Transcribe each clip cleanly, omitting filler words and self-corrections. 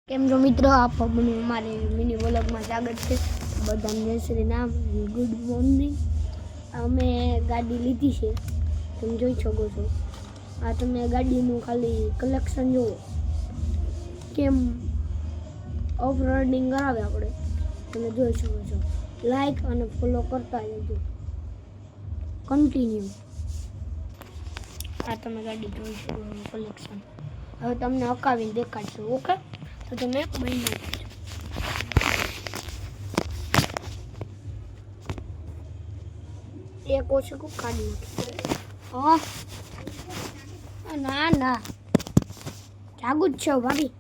કેમ છો મિત્રો, આપ અમારે મિની વ્લોગમાં સ્વાગત છે. બધાને જય શ્રી રામ, ગુડ મોર્નિંગ. અમે ગાડી લીધી છે, તમે જોઈ શકો છો. આ તમે ગાડીનું ખાલી કલેક્શન જુઓ, કેમ ઓફ રોડિંગ કરાવે આપણે, તમે જોઈ શકો છો. લાઈક અને ફોલો કરતા રહેજો કન્ટિન્યુ. આ તમે ગાડી જોઈ શકો કલેક્શન. હવે તમને હકાવીને દેખાડશું, ઓકે? તો તમે બની નાખજો. એક ઓછું કાઢી નાખી. ના ના, જાગુ જ છો ભાભી,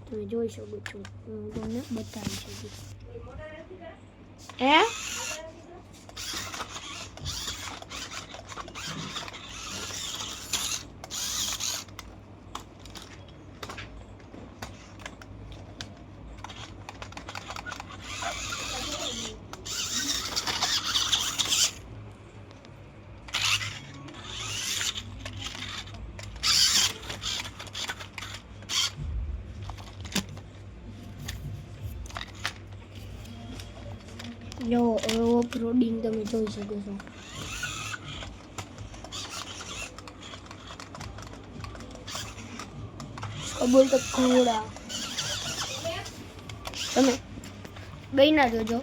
તમે જોઈ શકો છો. હું તમને બતાવી શકું. હે જો ઓફ રોડિંગ તમે જોઈ શકો છો. બોલ તો ઘોડા તમે બહીના જોજો,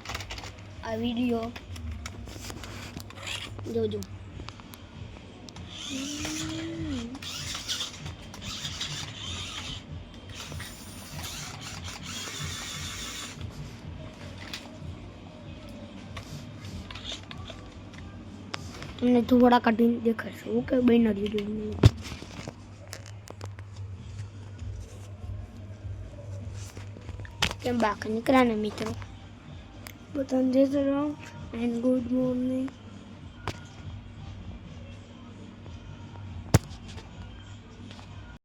આ વિડીયો જોજો. તમને થોડા કાઢીને દેખાડશું, ઓકે? બહીના જોજો. કેમ બાકી નીકળ્યા ને મિત્રો? બધાને જય Shri Ram and good morning.